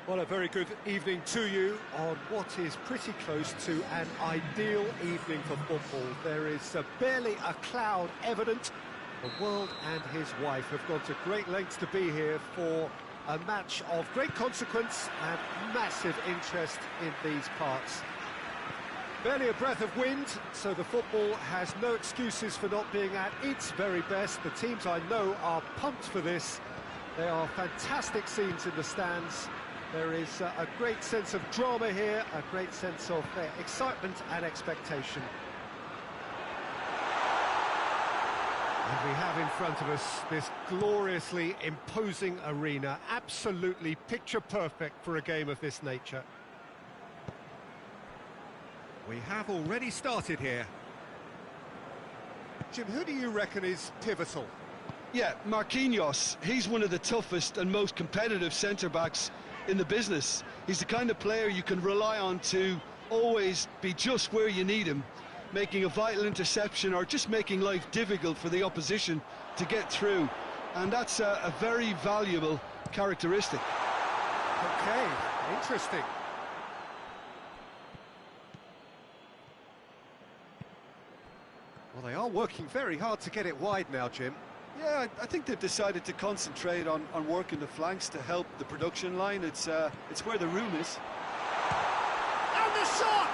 Well, a very good evening to you on what is pretty close to an ideal evening for football. There is barely a cloud evident. The world and his wife have gone to great lengths to be here for a match of great consequence and massive interest in these parts. Barely a breath of wind, so the football has no excuses for not being at its very best. The teams I know are pumped for this. There are fantastic scenes in the stands. There is a great sense of drama here, a great sense of excitement and expectation. And we have in front of us this gloriously imposing arena, absolutely picture perfect for a game of this nature. We have already started here. Jim, who do you reckon is pivotal? Yeah, Marquinhos. He's one of the toughest and most competitive centre-backs in the business. He's the kind of player you can rely on to always be just where you need him, making a vital interception or just making life difficult for the opposition to get through. And that's a very valuable characteristic. Okay, interesting. Well, they are working very hard to get it wide now, Jim. Yeah, I think they've decided to concentrate on working the flanks to help the production line. It's where the room is. And the shot!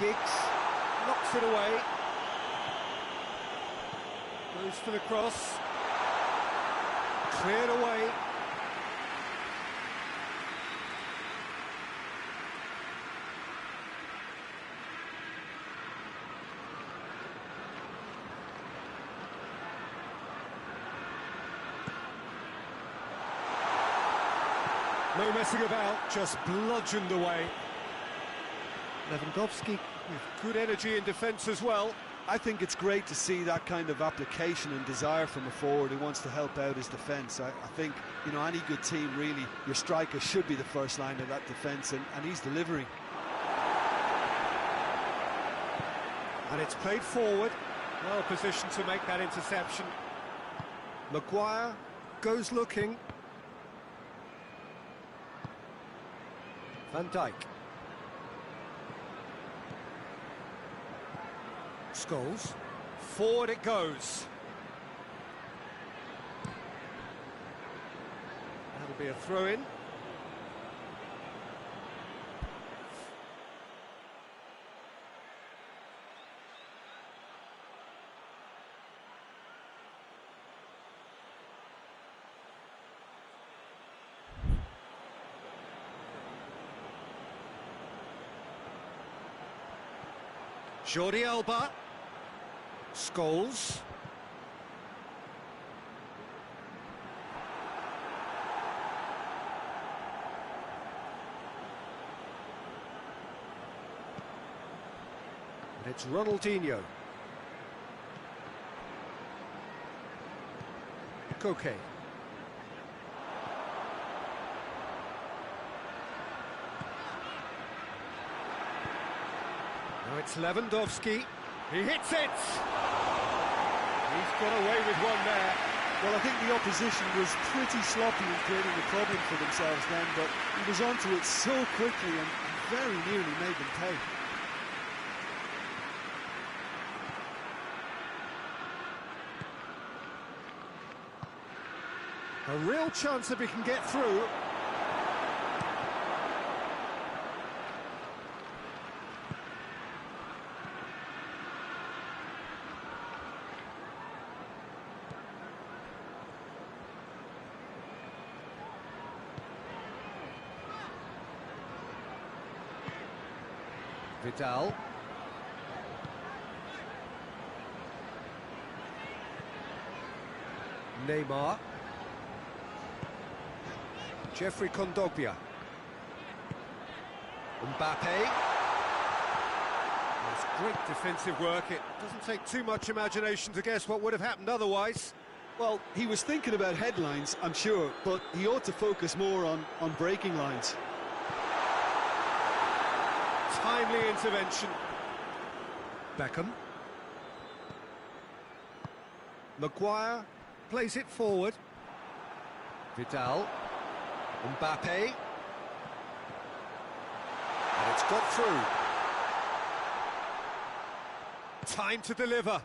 Giggs knocks it away. Goes for the cross. Cleared away. No messing about, just bludgeoned away. Lewandowski with good energy in defence as well. I think it's great to see that kind of application and desire from a forward who wants to help out his defence. I think, you know, any good team, really, your striker should be the first line of that defence, and he's delivering. And it's played forward, well positioned to make that interception. Maguire goes looking. Van Dijk. Scholes, forward it goes. That'll be a throw-in. Jordi Alba. Scholes. And it's Ronaldinho. Koke. Now it's Lewandowski. He hits it! He's got away with one there. Well, I think the opposition was pretty sloppy in creating a problem for themselves then, but he was onto it so quickly and very nearly made them pay. A real chance if he can get through. Vidal. Neymar. Jeffrey Kondogbia. Mbappe. That's great defensive work. It doesn't take too much imagination to guess what would have happened otherwise. Well, he was thinking about headlines, I'm sure, but he ought to focus more on breaking lines. Timely intervention. Beckham. Maguire plays it forward. Vidal. Mbappe. And it's got through. Time to deliver.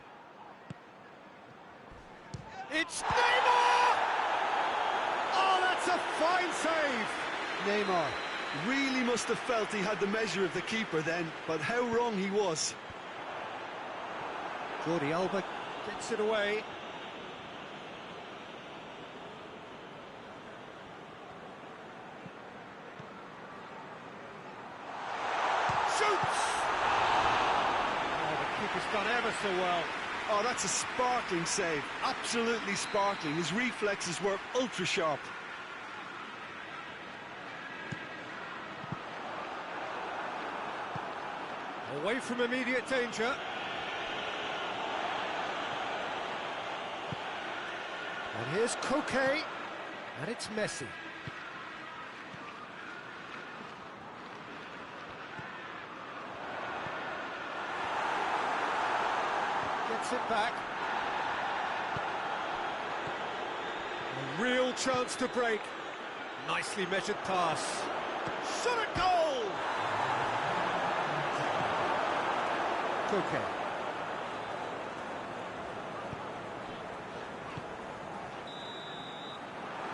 It's Neymar! Oh, that's a fine save! Neymar really must have felt he had the measure of the keeper then, but how wrong he was. Jordi Alba gets it away. Shoots! Oh, the keeper's done ever so well. Oh, that's a sparkling save. Absolutely sparkling. His reflexes were ultra sharp. Away from immediate danger. And here's Koke. And it's Messi. Gets it back. A real chance to break. Nicely measured pass. Shot at goal! Koke.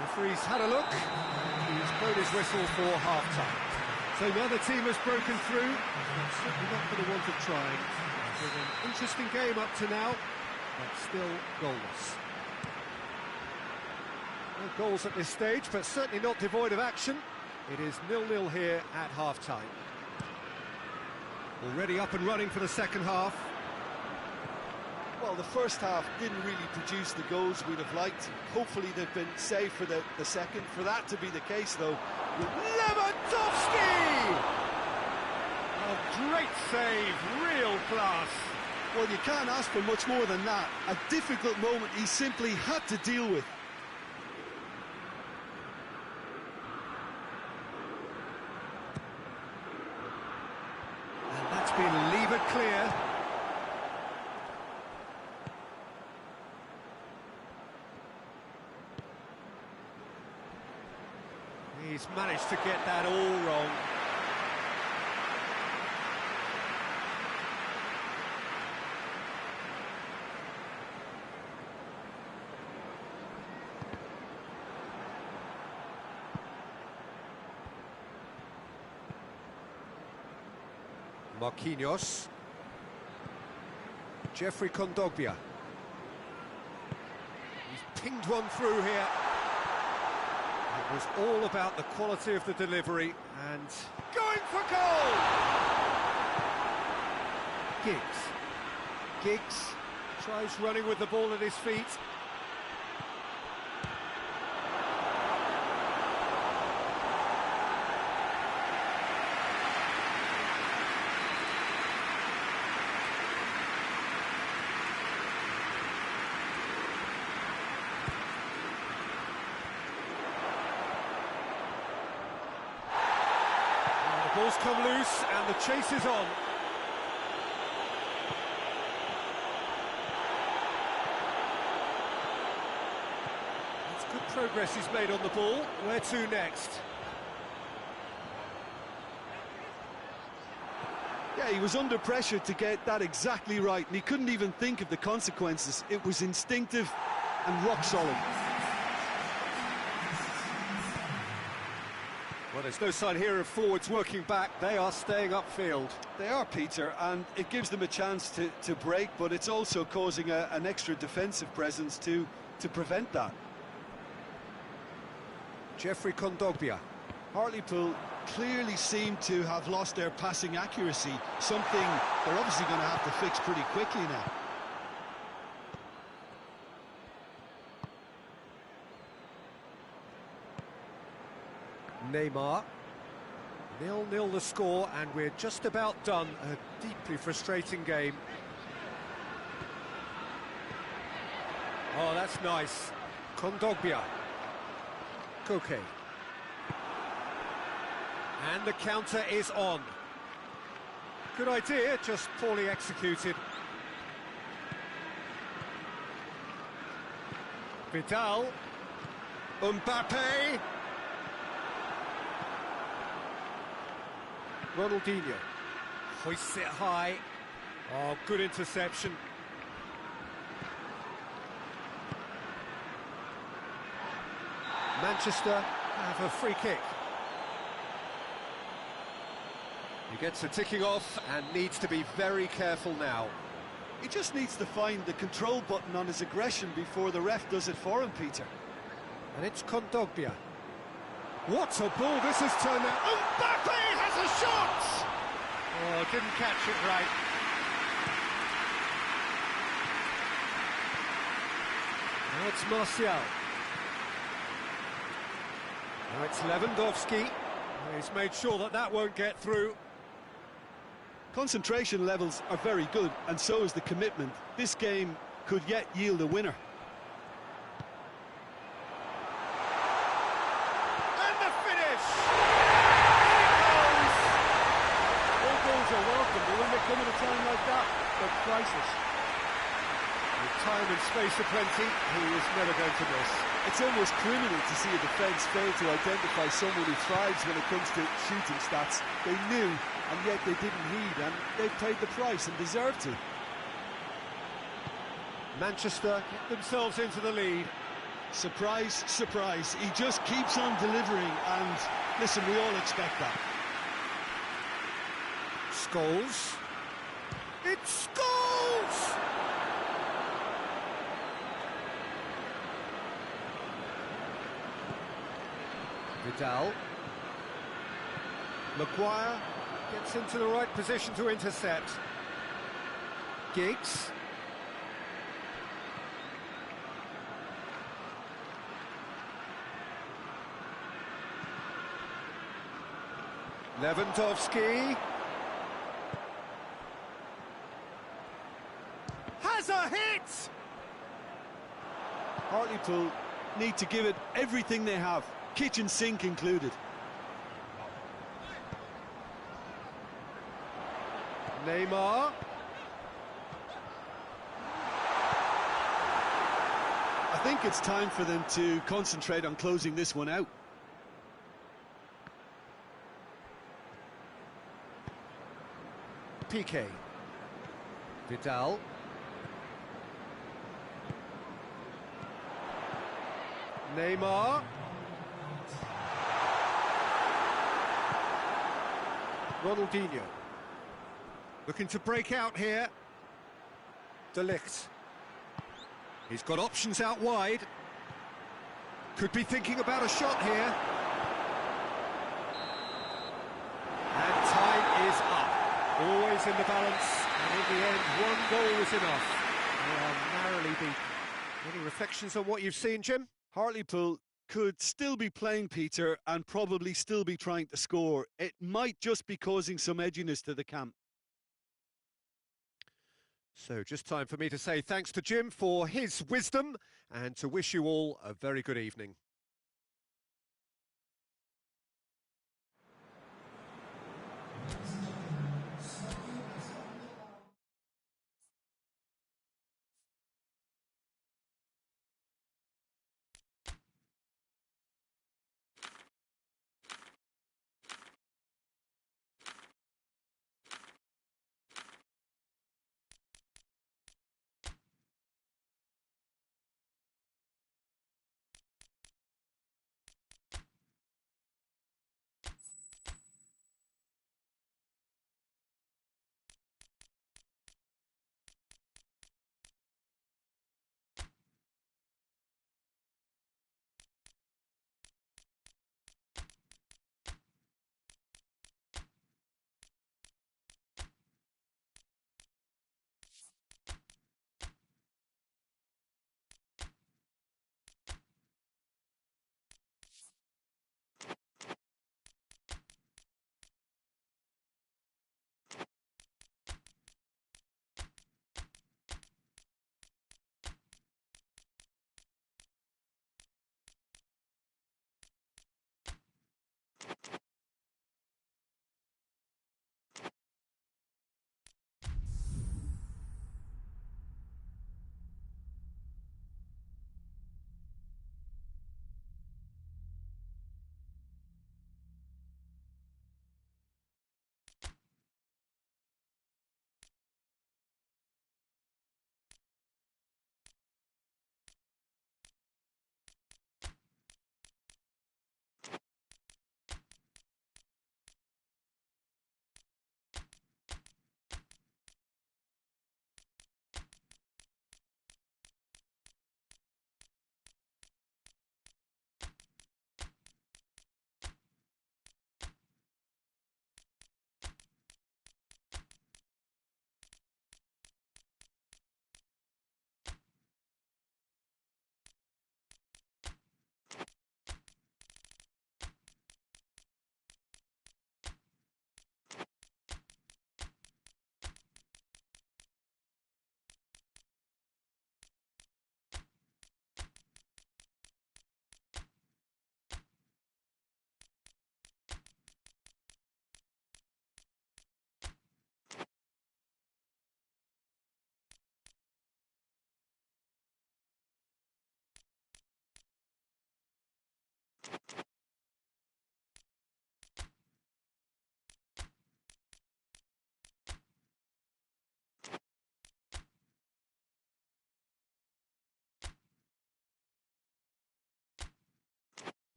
Referee's had a look. He's blown his whistle for half-time. So now the team has broken through. That's certainly not for the want of trying. It's been an interesting game up to now, but still goalless. No goals at this stage, but certainly not devoid of action. It is 0-0 here at half-time. Already up and running for the second half. Well, the first half didn't really produce the goals we'd have liked. Hopefully they've been saved for the second. For that to be the case, though, Lewandowski! A great save, real class. Well, you can't ask for much more than that. A difficult moment he simply had to deal with. And that's been levered clear. He's managed to get that all wrong. Marquinhos. Jeffrey Kondogbia. He's pinged one through here. It was all about the quality of the delivery and going for goal! Giggs tries running with the ball at his feet. Ball's come loose and the chase is on. That's good progress he's made on the ball. Where to next? Yeah, he was under pressure to get that exactly right, and he couldn't even think of the consequences. It was instinctive and rock solid. Well, there's no sign here of forwards working back. They are staying upfield. They are, Peter, and it gives them a chance to break, but it's also causing an extra defensive presence to prevent that. Jeffrey Kondogbia. Hartlepool clearly seem to have lost their passing accuracy, something they're obviously going to have to fix pretty quickly now. Neymar. 0-0 the score, and we're just about done. A deeply frustrating game. Oh, that's nice. Kondogbia. Koke. And the counter is on. Good idea, just poorly executed. Vidal. Mbappe. Ronaldinho. Hoists it high. Oh, good interception. Manchester have a free kick. He gets the ticking off and needs to be very careful now. He just needs to find the control button on his aggression before the ref does it for him, Peter. And it's Kondogbia. What a ball this has turned out. Mbappe has a shot! Oh, didn't catch it right. Now it's Martial. Now it's Lewandowski. He's made sure that that won't get through. Concentration levels are very good, and so is the commitment. This game could yet yield a winner. And the finish! In it goes! All goals are welcome, but when they come at a time like that, they're priceless. With time and space aplenty, he is never going to miss. It's almost criminal to see a defence fail to identify someone who thrives when it comes to shooting stats. They knew, and yet they didn't heed, and they've paid the price and deserve to. Manchester get themselves into the lead. Surprise, surprise. He just keeps on delivering, and listen, we all expect that. Scholes. It's Scholes! Vidal. Maguire gets into the right position to intercept. Giggs. Lewandowski. Has a hit! Hartlepool need to give it everything they have, kitchen sink included. Neymar. I think it's time for them to concentrate on closing this one out. Piqué. Vidal. Neymar. Ronaldinho. Looking to break out here. De Ligt. He's got options out wide. Could be thinking about a shot here. And time is up. Always in the balance, and in the end, one goal was enough. They are narrowly beaten. Any reflections on what you've seen, Jim? Hartlepool could still be playing, Peter, and probably still be trying to score. It might just be causing some edginess to the camp. So just time for me to say thanks to Jim for his wisdom and to wish you all a very good evening.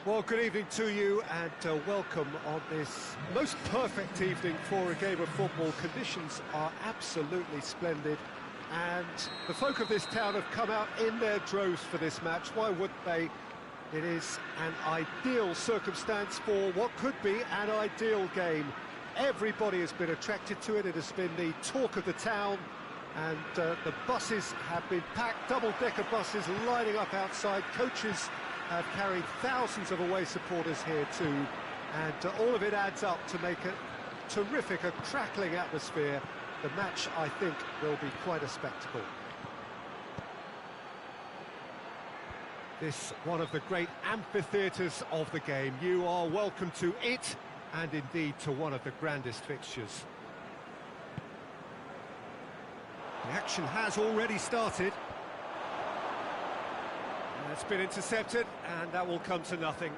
Well, good evening to you and welcome on this most perfect evening for a game of football. Conditions are absolutely splendid and the folk of this town have come out in their droves for this match. Why wouldn't they? It is an ideal circumstance for what could be an ideal game. Everybody has been attracted to it. It has been the talk of the town and the buses have been packed, double-decker buses lining up outside. Coaches have carried thousands of away supporters here too, and all of it adds up to make a terrific, a crackling atmosphere. The match, I think, will be quite a spectacle. This one of the great amphitheatres of the game. You are welcome to it, and indeed to one of the grandest fixtures. The action has already started. It's been intercepted, and that will come to nothing.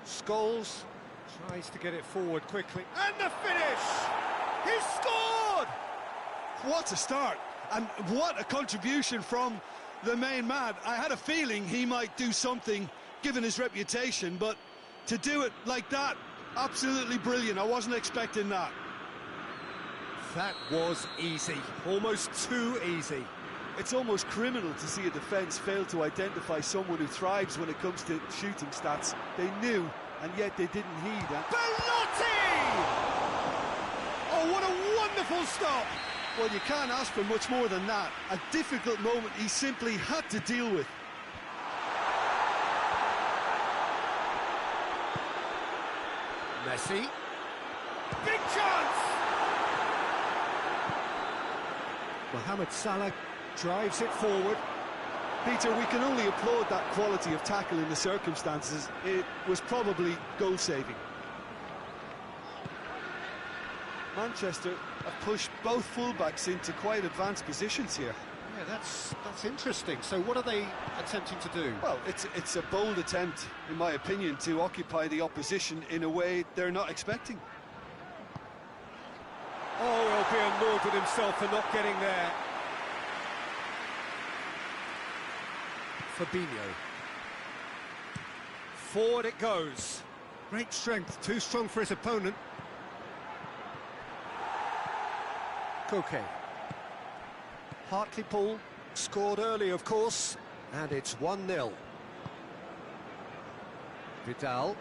Scholes tries to get it forward quickly, and the finish! He's scored! What a start, and what a contribution from the main man. I had a feeling he might do something, given his reputation, but to do it like that, absolutely brilliant. I wasn't expecting that. That was easy, almost too easy. It's almost criminal to see a defence fail to identify someone who thrives when it comes to shooting stats. They knew, and yet they didn't heed. Bellotti! Oh, what a wonderful stop! Well, you can't ask for much more than that. A difficult moment he simply had to deal with. Messi. Big chance! Mohamed Salah drives it forward. Peter, we can only applaud that quality of tackle in the circumstances. It was probably goal-saving. Manchester have pushed both fullbacks into quite advanced positions here. Yeah, that's interesting. So what are they attempting to do? Well, it's a bold attempt, in my opinion, to occupy the opposition in a way they're not expecting. Oh, he'll be annoyed with himself for not getting there. Fabinho. Forward it goes. Great strength, too strong for his opponent. Koke. Hartlepool scored early, of course, and it's 1-0. Vidal.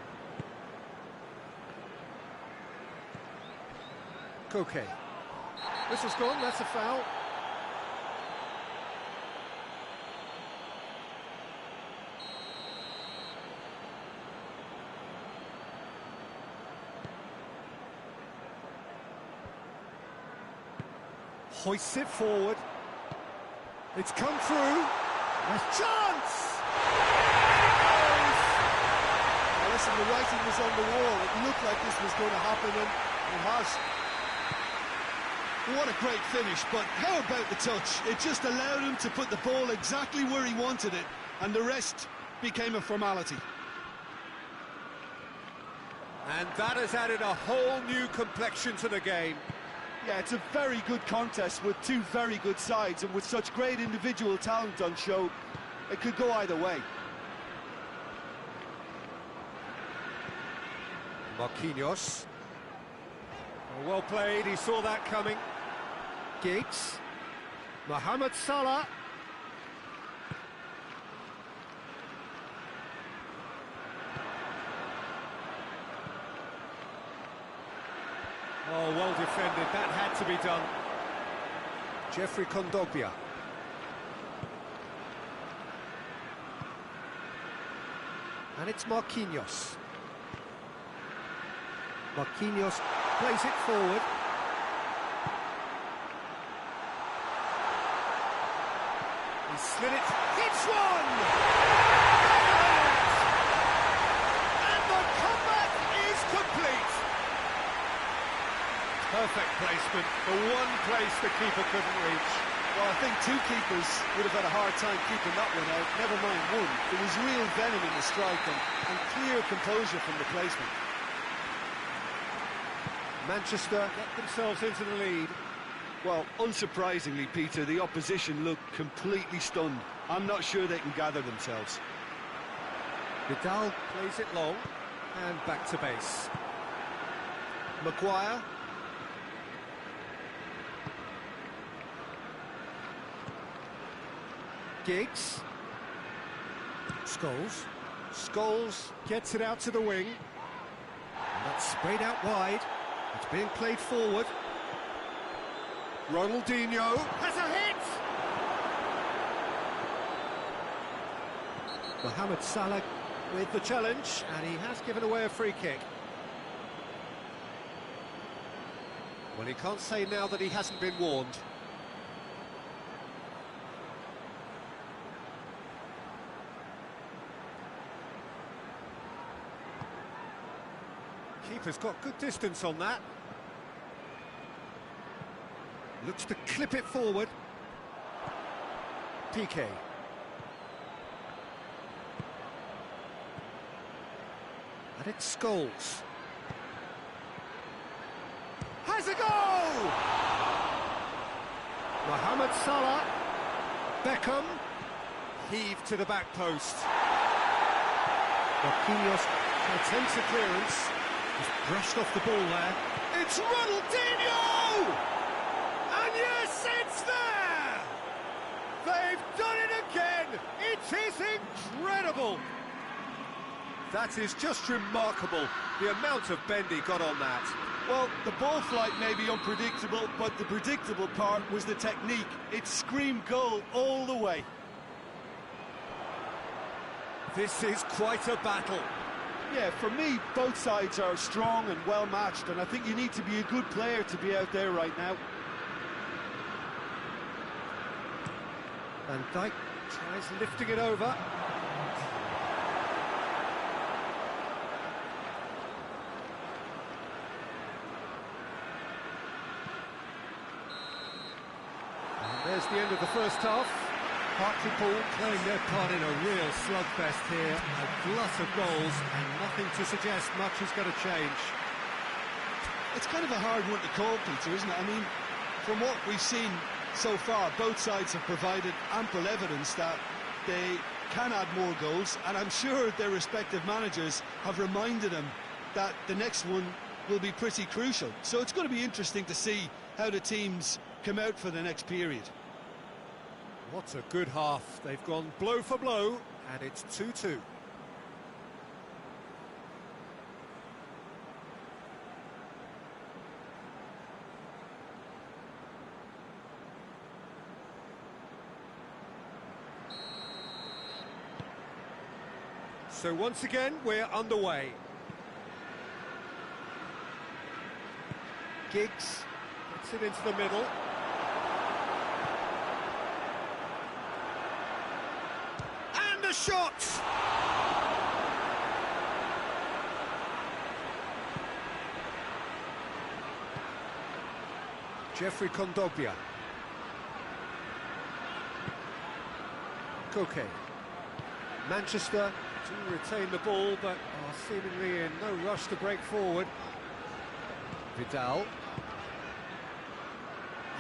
Koke. Whistle's gone, that's a foul. Hoists it forward. It's come through. There's chance! Now listen, the writing was on the wall. It looked like this was going to happen, and it has. What a great finish, but how about the touch? It just allowed him to put the ball exactly where he wanted it, and the rest became a formality. And that has added a whole new complexion to the game. Yeah, it's a very good contest with two very good sides, and with such great individual talent on show, it could go either way. Marquinhos. Well played, he saw that coming. Giggs. Mohamed Salah. Oh, well defended, that had to be done. Jeffrey Kondogbia. And it's Marquinhos. Marquinhos plays it forward. He slid it, hits one! And the comeback is complete! Perfect placement, the one place the keeper couldn't reach. Well, I think two keepers would have had a hard time keeping that one out, never mind one. There was real venom in the strike and clear composure from the placement. Manchester get themselves into the lead. Well, unsurprisingly, Peter, the opposition look completely stunned. I'm not sure they can gather themselves. Vidal plays it long, and back to base. Maguire. Giggs. Scholes. Scholes gets it out to the wing. And that's sprayed out wide. It's being played forward. Ronaldinho has a hit! Mohamed Salah with the challenge, and he has given away a free kick. Well, he can't say now that he hasn't been warned. Keeper's got good distance on that. Looks to clip it forward. PK. And it's Scholes. Has a goal! Mohamed Salah. Beckham. Heaved to the back post. Marquinhos attempts a clearance. He's brushed off the ball there. It's Ronaldinho! And yes, it's there! They've done it again! It is incredible! That is just remarkable, the amount of bend he got on that. Well, the ball flight may be unpredictable, but the predictable part was the technique. It screamed goal all the way. This is quite a battle. Yeah, for me, both sides are strong and well-matched, and I think you need to be a good player to be out there right now. Van Dijk tries lifting it over. And there's the end of the first half. Hartlepool playing their part in a real slugfest here. A glut of goals and nothing to suggest much is going to change. It's kind of a hard one to call, Peter, isn't it? I mean, from what we've seen so far, both sides have provided ample evidence that they can add more goals, and I'm sure their respective managers have reminded them that the next one will be pretty crucial. So it's going to be interesting to see how the teams come out for the next period. What a good half. They've gone blow for blow, and it's 2-2. So once again, we're underway. Giggs gets it into the middle. And a shot! Jeffrey Kondogbia. Koke. Manchester to retain the ball, but are seemingly in no rush to break forward. Vidal.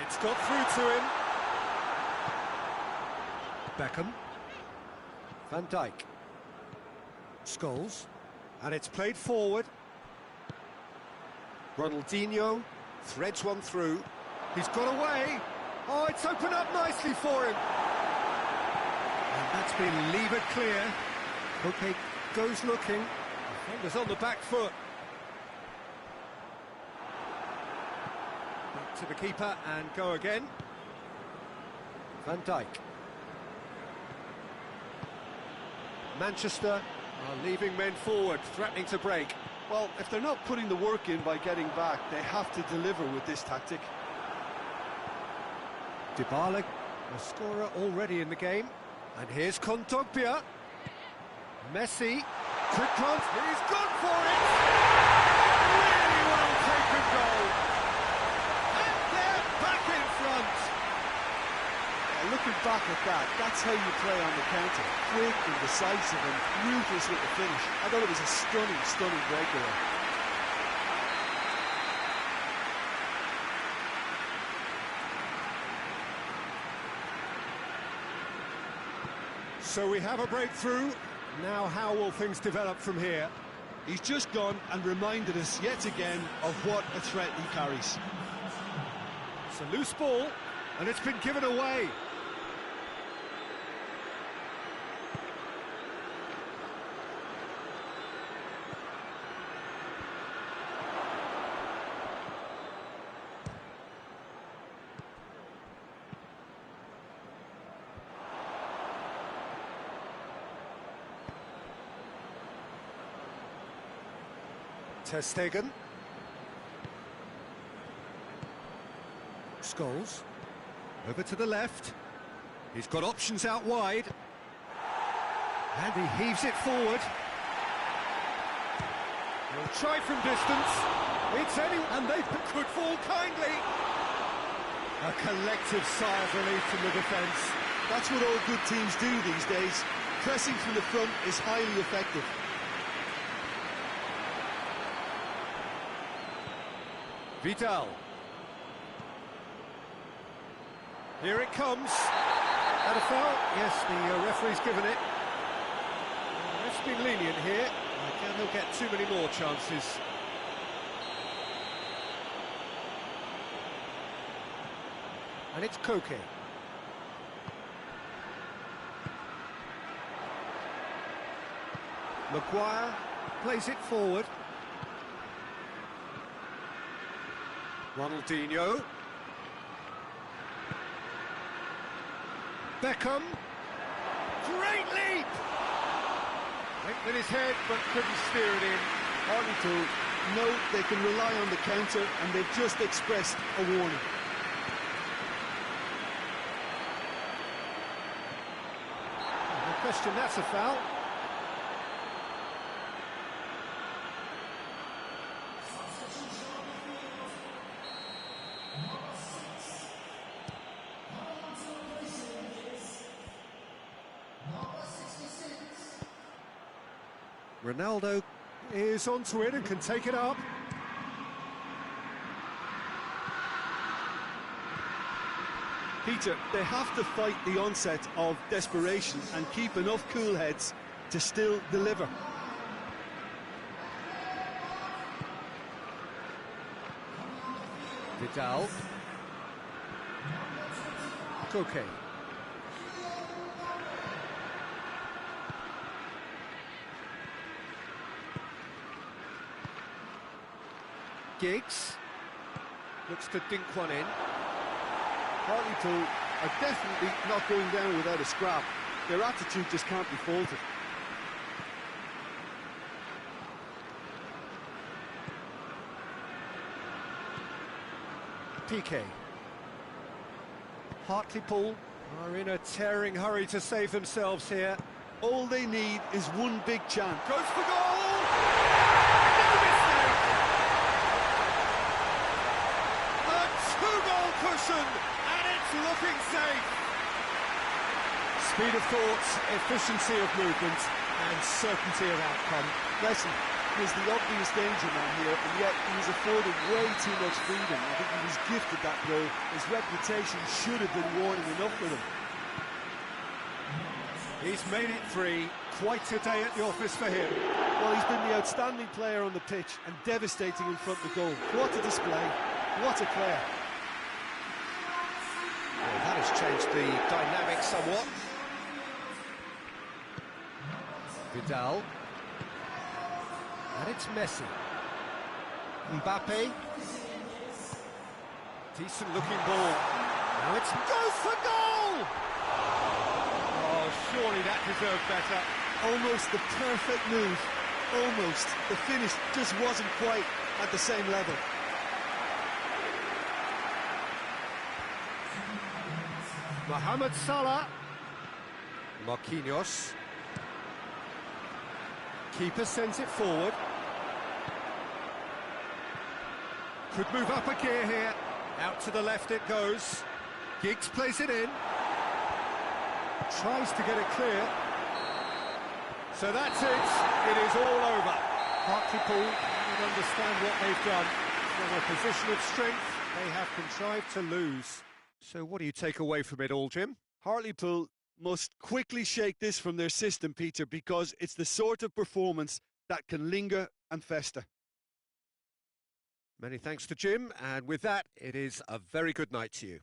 It's got through to him. Beckham. Van Dijk. Scholes. And it's played forward. Ronaldinho threads one through. He's got away. Oh, it's opened up nicely for him. And that's been levered clear. Okay, goes looking. Defender's on the back foot. Back to the keeper and go again. Van Dijk. Manchester are leaving men forward, threatening to break. Well, if they're not putting the work in by getting back, they have to deliver with this tactic. Dybala, a scorer already in the game. And here's Kondogbia. Messi, quick cross, he's gone for it! Really well taken goal. And they're back in front. Looking back at that, that's how you play on the counter. Quick and decisive and ruthless with the finish. I thought it was a stunning, stunning breakaway. So we have a breakthrough. Now how will things develop from here? He's just gone and reminded us yet again of what a threat he carries. It's a loose ball, and it's been given away. Ter Stegen. Scholes. Over to the left. He's got options out wide. And he heaves it forward. He'll try from distance. It's any... And they could fall kindly. A collective sigh of relief from the defence. That's what all good teams do these days. Pressing from the front is highly effective. Vidal. Here it comes. That a foul? Yes, the referee's given it. The ref's been lenient here. I can he'll get too many more chances. And it's Koke. Maguire plays it forward. Ronaldinho. Beckham. Great leap! Went with his head, but couldn't steer it in. Hardly to know they can rely on the counter, and they've just expressed a warning. No question, that's a foul. Ronaldo is onto it and can take it up. Peter, they have to fight the onset of desperation and keep enough cool heads to still deliver. Vidal. Koke. Giggs looks to dink one in. Hartlepool are definitely not going down without a scrap. Their attitude just can't be faulted. PK. Hartlepool are in a tearing hurry to save themselves here. All they need is one big chance. Goes for goal! No mistake! A two-goal cushion, and it's looking safe. Speed of thought, efficiency of movement, and certainty of outcome. Listen, he was the obvious danger man here, and yet he was afforded way too much freedom. I think he was gifted that role. His reputation should have been warning enough for him. He's made it three. Quite a day at the office for him. Well, he's been the outstanding player on the pitch and devastating in front of goal. What a display. What a player. Well, that has changed the dynamic somewhat. Vidal. And it's Messi. Mbappe. Decent looking ball. Now it's goes for goal! Oh, surely that deserved better. Almost the perfect move. Almost. The finish just wasn't quite at the same level. Mohamed Salah. Marquinhos. Keeper sends it forward. Could move up a gear here. Out to the left it goes. Giggs plays it in. Tries to get it clear. So that's it. It is all over. Hartlepool don't understand what they've done. From a position of strength, they have contrived to lose. So what do you take away from it all, Jim? Hartlepool must quickly shake this from their system, Peter, because it's the sort of performance that can linger and fester. Many thanks to Jim, and with that, it is a very good night to you.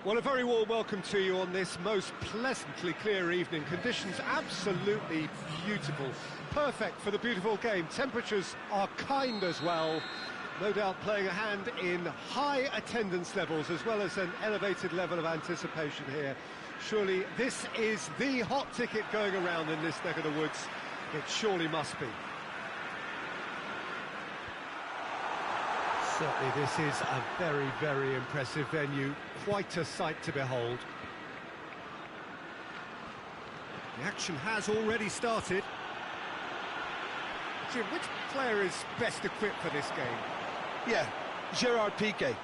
Well, a very warm welcome to you on this most pleasantly clear evening. Conditions absolutely beautiful. Perfect for the beautiful game. Temperatures are kind as well. No doubt playing a hand in high attendance levels as well as an elevated level of anticipation here. Surely this is the hot ticket going around in this neck of the woods. It surely must be. Certainly this is a very, very impressive venue. Quite a sight to behold. The action has already started. Jim, which player is best equipped for this game? Yeah, Gerard Piqué.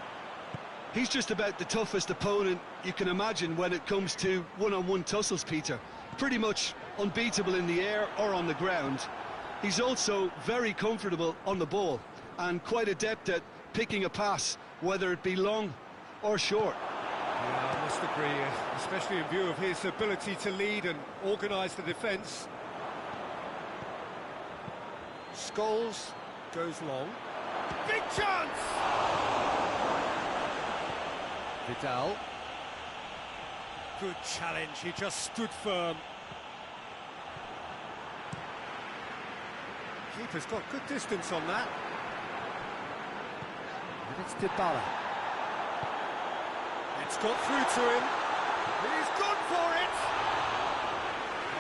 He's just about the toughest opponent you can imagine when it comes to one-on-one tussles, Peter. Pretty much unbeatable in the air or on the ground. He's also very comfortable on the ball and quite adept at picking a pass, whether it be long or short. Yeah, I must agree, especially in view of his ability to lead and organise the defence. Scholes goes long. Big chance! Vidal. Good challenge, he just stood firm. Keeper's got good distance on that. And it's Dybala. It's got through to him. He's gone for it!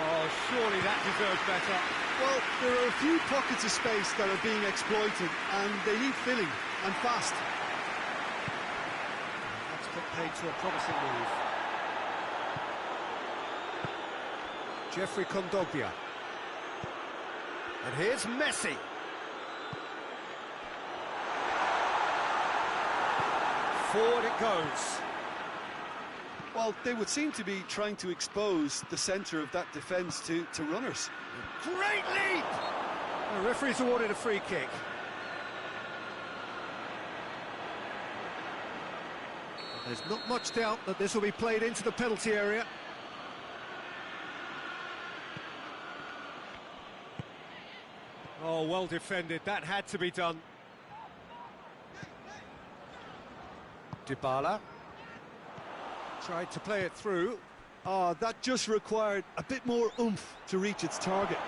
Oh, surely that deserved better. Well, there are a few pockets of space that are being exploited, and they need filling, and fast. That's put paid to a promising move. Jeffrey Kondogbia. And here's Messi. Forward it goes. Well, they would seem to be trying to expose the centre of that defence to runners. Great leap! The referee's awarded a free kick. There's not much doubt that this will be played into the penalty area. Oh, well defended. That had to be done. Dybala tried to play it through. Oh, that just required a bit more oomph to reach its target.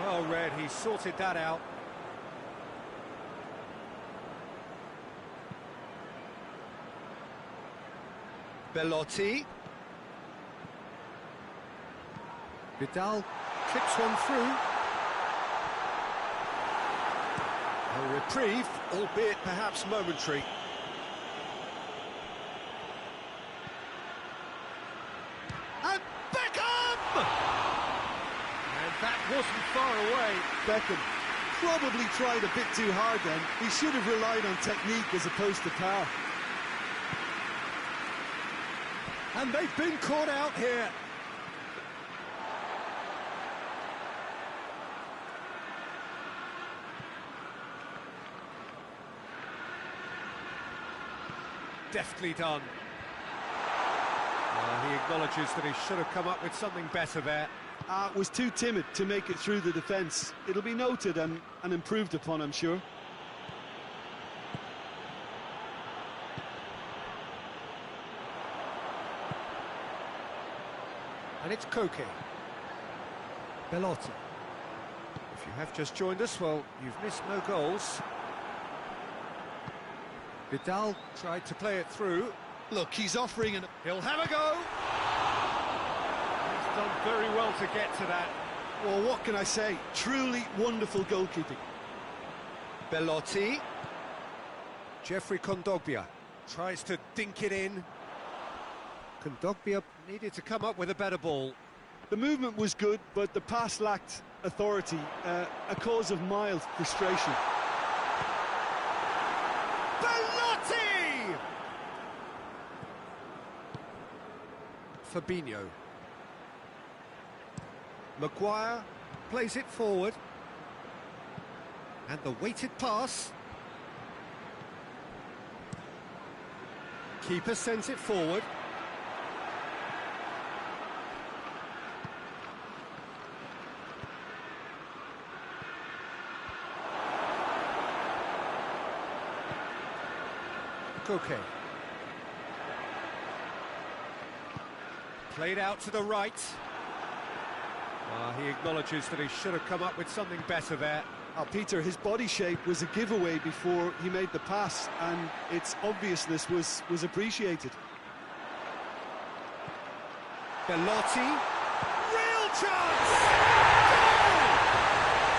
Well read, he sorted that out. Belotti. Vidal clips one through. A reprieve, albeit perhaps momentary. And Beckham! And that wasn't far away. Beckham probably tried a bit too hard then. He should have relied on technique as opposed to power. And they've been caught out here. Deftly done. He acknowledges that he should have come up with something better there. Was too timid to make it through the defence. It'll be noted and improved upon, I'm sure. And it's Koke. Belotti. If you have just joined us, well, you've missed no goals. Vidal tried to play it through. Look, he's offering an... He'll have a go! He's done very well to get to that. Well, what can I say? Truly wonderful goalkeeping. Belotti. Jeffrey Kondogbia tries to dink it in. Kondogbia needed to come up with a better ball. The movement was good, but the pass lacked authority, a cause of mild frustration. Belotti! Fabinho. Maguire plays it forward. And the weighted pass. Keeper sends it forward. Koke. Played out to the right. He acknowledges that he should have come up with something better there. Peter, his body shape was a giveaway before he made the pass, and its obviousness was appreciated. Belotti. Real chance!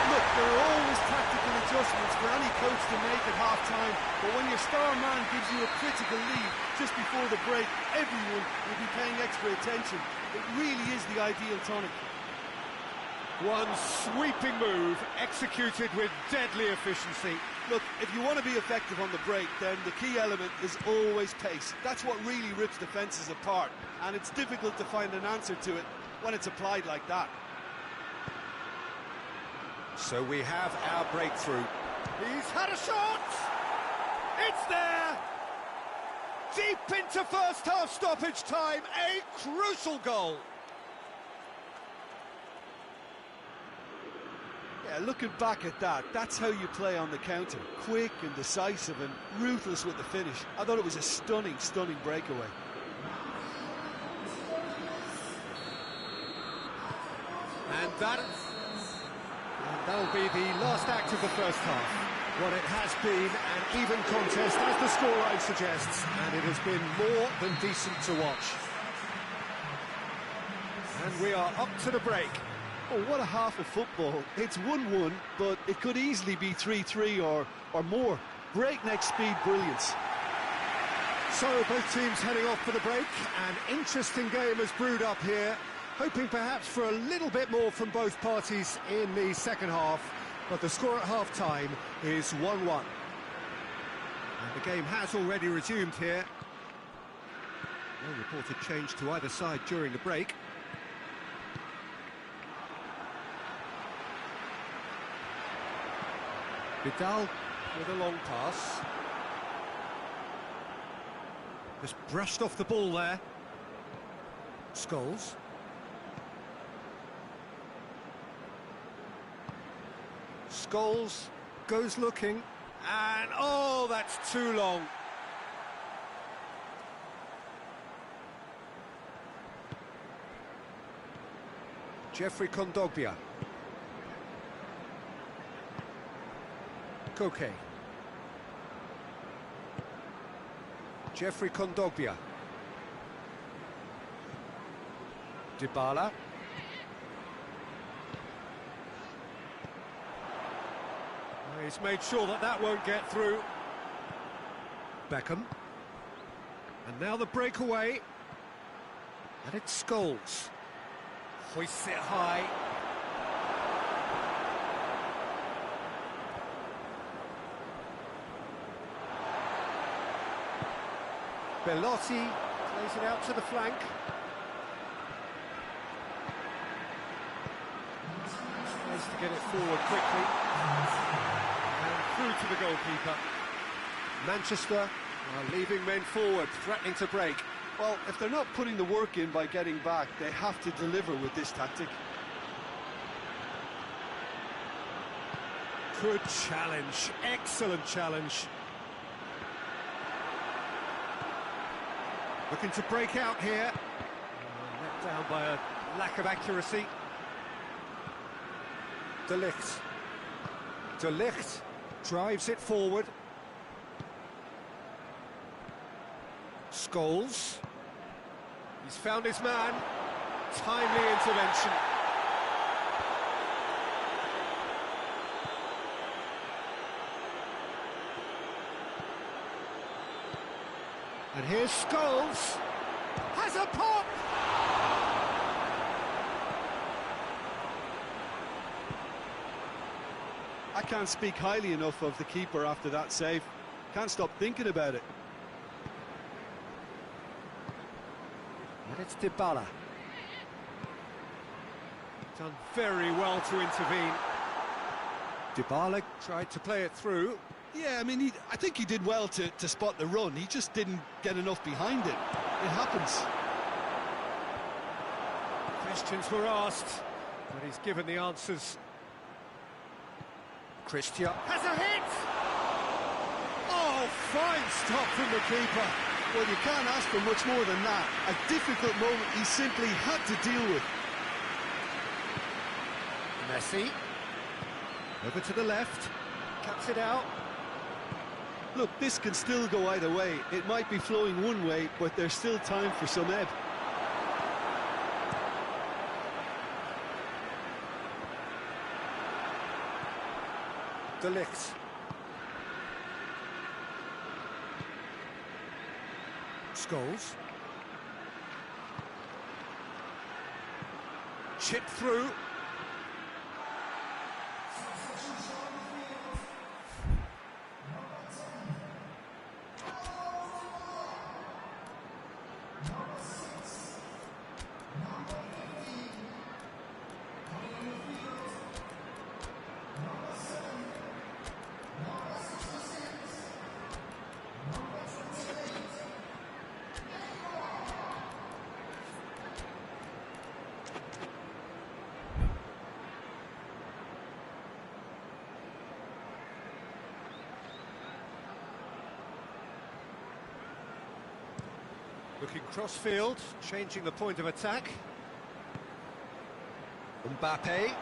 Look, there are always tactical adjustments for any coach to make at half-time, but when your star man gives you a critical lead just before the break, everyone will be paying extra attention. It really is the ideal tonic. One sweeping move, executed with deadly efficiency. Look, if you want to be effective on the break, then the key element is always pace. That's what really rips defences apart, and it's difficult to find an answer to it when it's applied like that. So we have our breakthrough. He's had a shot! It's there! Deep into first half stoppage time, a crucial goal. Yeah, looking back at that, that's how you play on the counter. Quick and decisive and ruthless with the finish. I thought it was a stunning, stunning breakaway. And that'll be the last act of the first half. Well, it has been an even contest, as the scoreline suggests, and it has been more than decent to watch. And we are up to the break. Oh, what a half of football. It's 1-1, but it could easily be 3-3 or more. Breakneck speed brilliance. So, both teams heading off for the break. An interesting game has brewed up here, hoping perhaps for a little bit more from both parties in the second half. But the score at half-time is 1-1. And the game has already resumed here. No reported change to either side during the break. Vidal with a long pass. Just brushed off the ball there. Scholes. Scholes goes looking, and oh, that's too long. Jeffrey Kondogbia. Koke. Jeffrey Kondogbia. Dybala. He's made sure that that won't get through. Beckham. And now the breakaway. And it's Scholes. Hoists it high. Belotti plays it out to the flank. Tries to get it forward quickly. Through to the goalkeeper. Manchester are leaving men forward, threatening to break. Well, if they're not putting the work in by getting back, they have to deliver with this tactic. Good challenge, excellent challenge. Looking to break out here. Let down by a lack of accuracy. De Ligt. De Ligt drives it forward. Scholes. He's found his man. Timely intervention. And here's Scholes. Has a pop! I can't speak highly enough of the keeper after that save. Can't stop thinking about it. And it's Dybala. Done very well to intervene. Dybala tried to play it through. Yeah, I mean, I think he did well to spot the run. He just didn't get enough behind it. It happens. Questions were asked, but he's given the answers. Christian has a hit! Oh, fine stop from the keeper. Well, you can't ask for much more than that. A difficult moment he simply had to deal with. Messi. Over to the left. Cuts it out. Look, this can still go either way. It might be flowing one way, but there's still time for some ebb. De Ligt. Scholes. Chip through. Looking cross-field, changing the point of attack. Mbappe.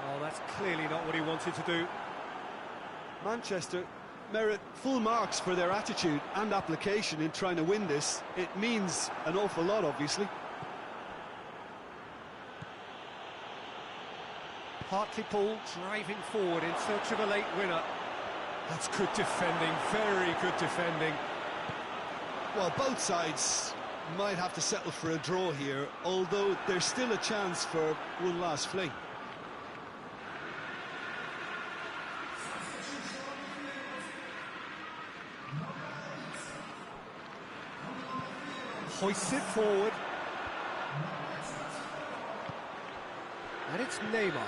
Oh, that's That's clearly not what he wanted to do. Manchester merit full marks for their attitude and application in trying to win this. It means an awful lot, obviously. Hartlepool driving forward in search of a late winner. That's good defending, very good defending. Well, both sides might have to settle for a draw here, although there's still a chance for one last fling. Hoists it forward. And it's Neymar.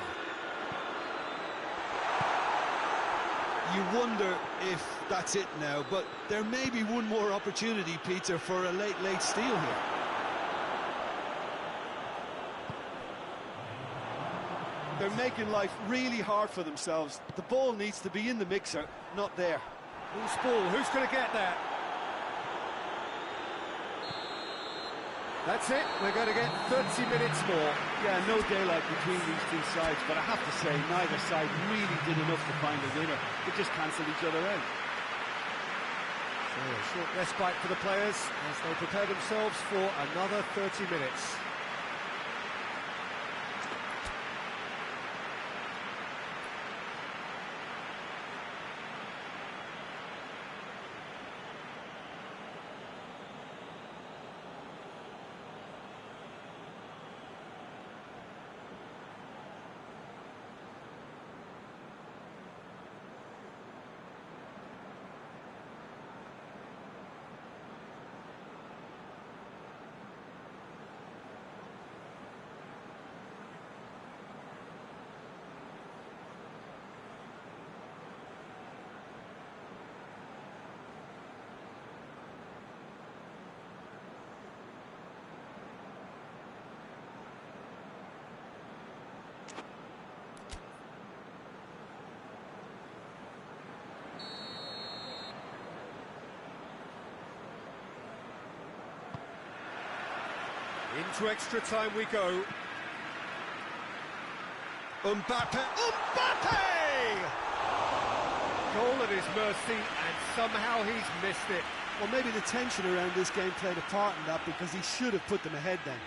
You wonder if that's it now, but there may be one more opportunity, Peter, for a late steal here. They're making life really hard for themselves. The ball needs to be in the mixer, not there. Who's ball? Who's going to get that? That's it, we're going to get 30 minutes more. Yeah, no daylight between these two sides, but I have to say, neither side really did enough to find a winner. They just cancelled each other out. So a short respite for the players as they prepare themselves for another 30 minutes. Into extra time we go. Mbappe! Goal at his mercy, and somehow he's missed it. Well, maybe the tension around this game played a part in that, because he should have put them ahead then.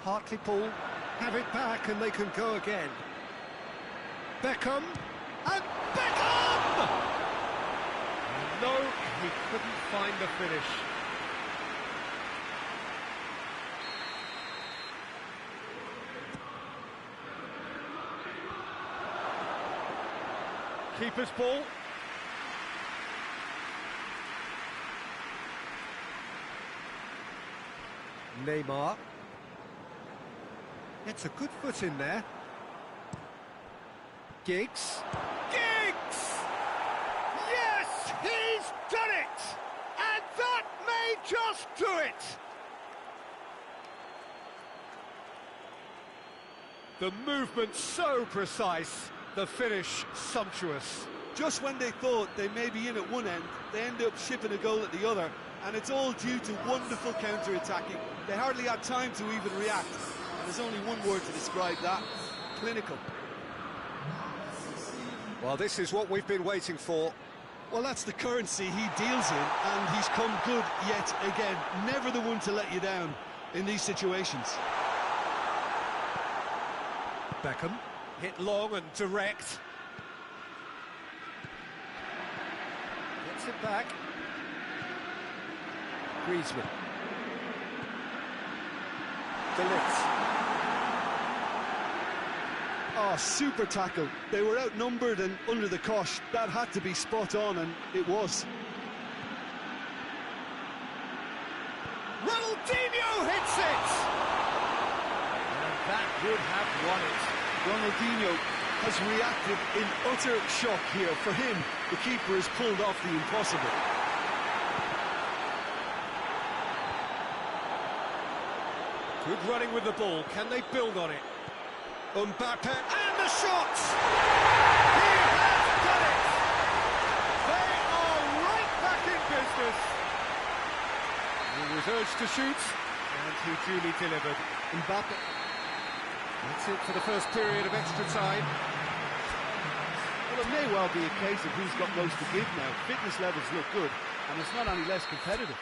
Hartlepool have it back and they can go again. Beckham, and Beckham! No, he couldn't find the finish. Keeper's ball. Neymar. It's a good foot in there. Giggs. Giggs! Yes, he's done it! And that may just do it! The movement so precise, the finish sumptuous. Just when they thought they may be in at one end, they end up shipping a goal at the other, and it's all due to wonderful counter-attacking. They hardly had time to even react, and there's only one word to describe that: clinical. Well, this is what we've been waiting for. Well, that's the currency he deals in, and he's come good yet again. Never the one to let you down in these situations. Beckham, hit long and direct. Gets it back. Griezmann. Delete. Oh, super tackle. They were outnumbered and under the cosh. That had to be spot on, and it was. Ronaldinho hits it! And that would have won it. Ronaldinho has reacted in utter shock here. For him, the keeper has pulled off the impossible. Good running with the ball. Can they build on it? Mbappe, and the shot! He has done it! They are right back in business. was urged to shoot, and he duly delivered. Mbappe. That's it for the first period of extra time. Well, it may well be a case of who's got most to give now. Fitness levels look good, and it's not any less competitive.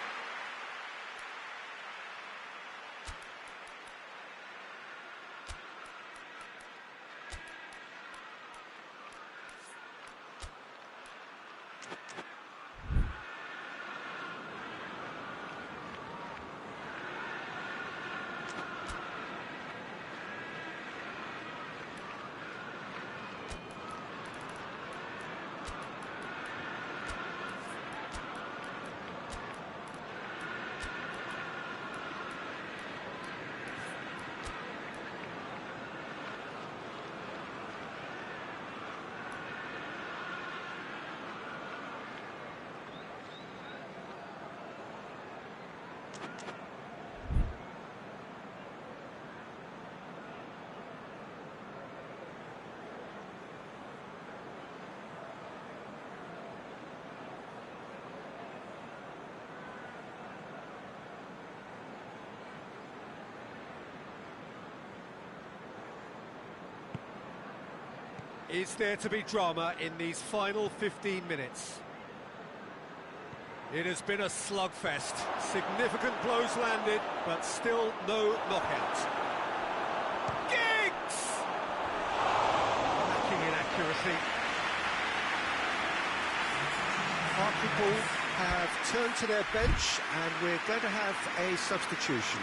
Is there to be drama in these final 15 minutes? It has been a slugfest. Significant blows landed, but still no knockout. Giggs! Lacking in accuracy. Hartlepool have turned to their bench, and we're going to have a substitution.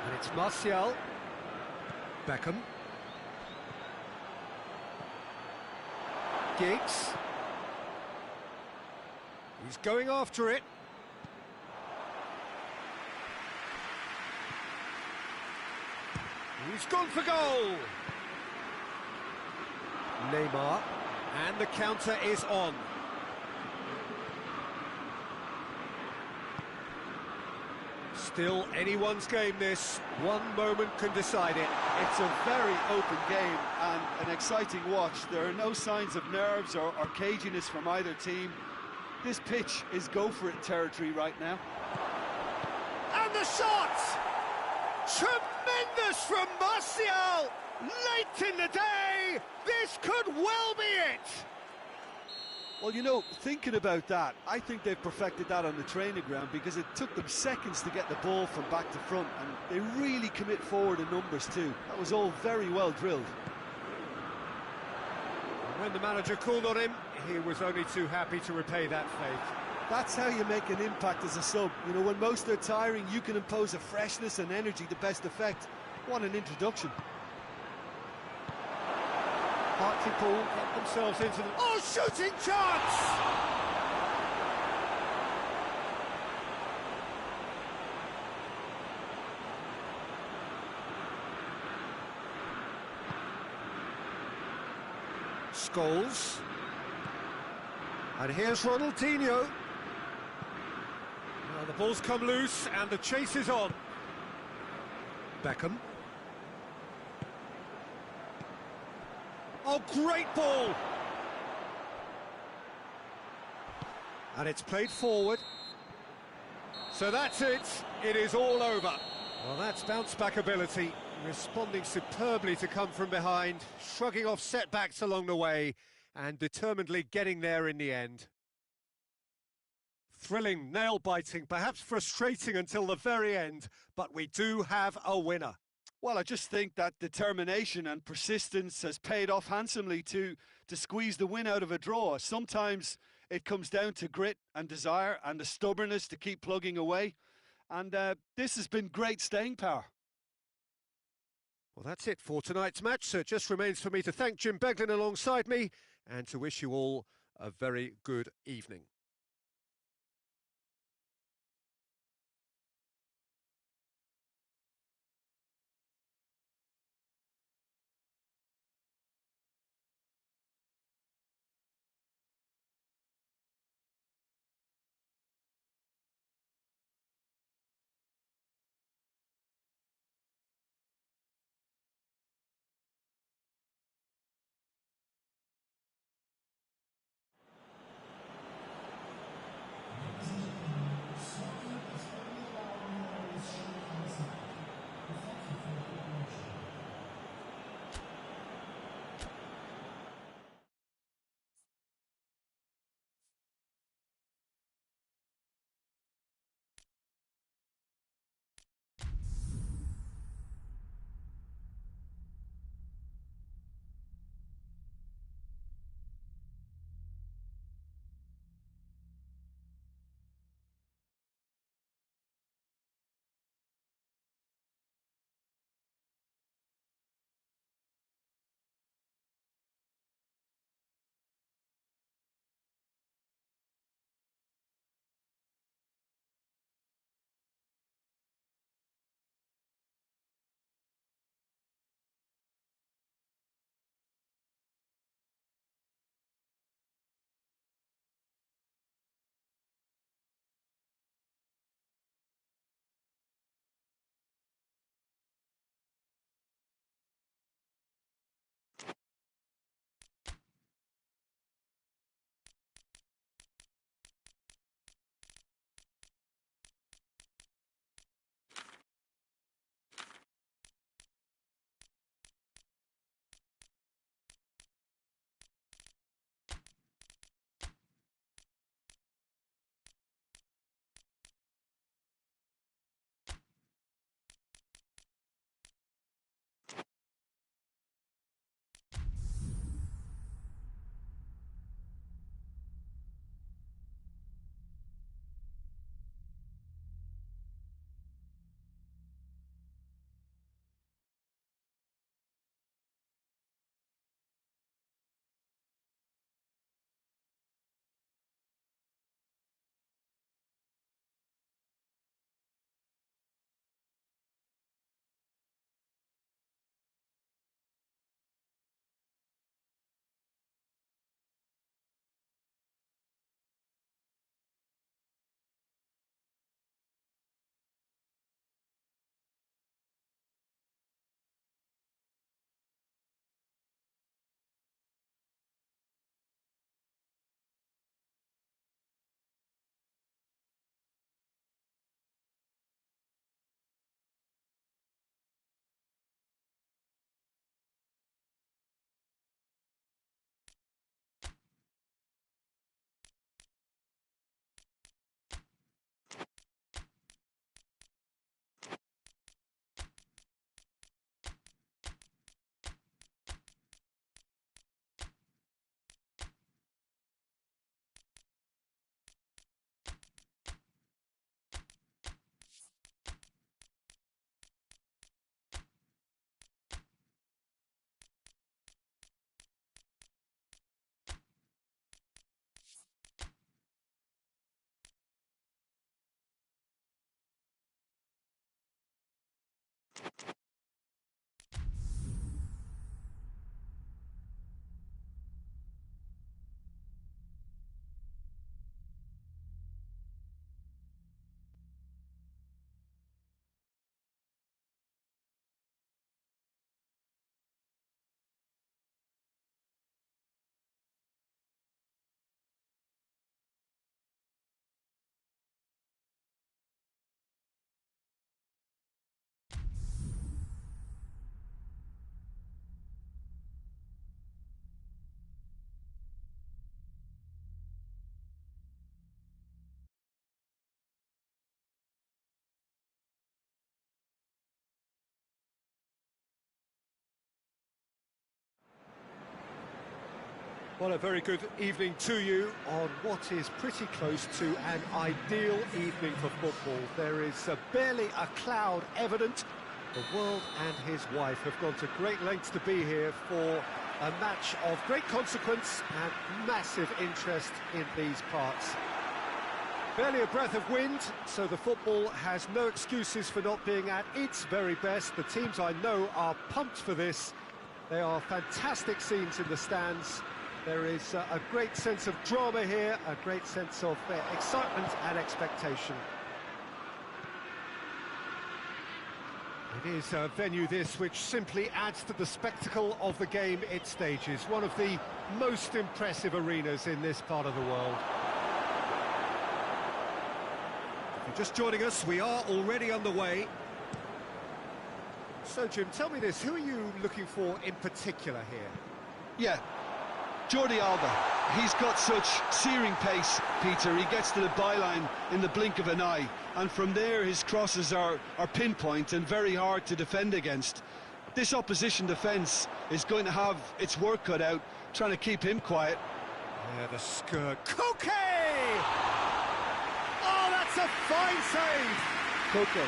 And it's Martial. Beckham. Giggs. He's going after it. He's gone for goal. Neymar. And the counter is on. Still anyone's game, this. One moment can decide it. It's a very open game and an exciting watch. There are no signs of nerves or caginess from either team. This pitch is go-for-it territory right now. And the shot! Tremendous from Martial! Late in the day, this could well be it! Well, you know, thinking about that, I think they've perfected that on the training ground because it took them seconds to get the ball from back to front, and they really commit forward in numbers too. That was all very well drilled. When the manager called on him, he was only too happy to repay that faith. That's how you make an impact as a sub. You know, when most are tiring, you can impose a freshness and energy to best effect. What an introduction. Hartlepool get themselves into the... Oh, shooting chance! Scholes. And here's Ronaldinho. Now the ball's come loose and the chase is on. Beckham. Oh, great ball! And it's played forward. So that's it. It is all over. Well, that's bounce-back ability. Responding superbly to come from behind, shrugging off setbacks along the way, and determinedly getting there in the end. Thrilling, nail-biting, perhaps frustrating until the very end, but we do have a winner. Well, I just think that determination and persistence has paid off handsomely to squeeze the win out of a draw. Sometimes it comes down to grit and desire and the stubbornness to keep plugging away. And this has been great staying power. Well, that's it for tonight's match. So it just remains for me to thank Jim Beglin alongside me and to wish you all a very good evening. Well, a very good evening to you on what is pretty close to an ideal evening for football. There is barely a cloud evident. The world and his wife have gone to great lengths to be here for a match of great consequence and massive interest in these parts. Barely a breath of wind, so the football has no excuses for not being at its very best. The teams I know are pumped for this. They are fantastic scenes in the stands. There is a great sense of drama here, a great sense of excitement and expectation. It is a venue this which simply adds to the spectacle of the game it stages. One of the most impressive arenas in this part of the world. If you're just joining us, we are already underway. So, Jim, tell me this, who are you looking for in particular here? Yeah, Jordi Alba. He's got such searing pace, Peter. He gets to the byline in the blink of an eye, and from there his crosses are pinpoint and very hard to defend against. This opposition defence is going to have its work cut out, trying to keep him quiet. Yeah, the skirt. Koke! Oh, that's a fine save! Koke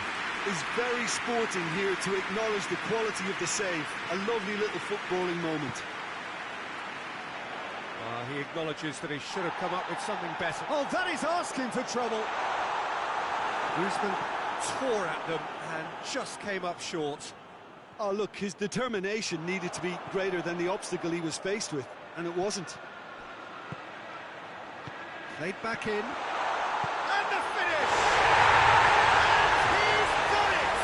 is very sporting here to acknowledge the quality of the save. A lovely little footballing moment. He acknowledges that he should have come up with something better. Oh, that is asking for trouble. Griezmann tore at them and just came up short. Oh, look, his determination needed to be greater than the obstacle he was faced with, and it wasn't. Played back in. And the finish! And he's got it!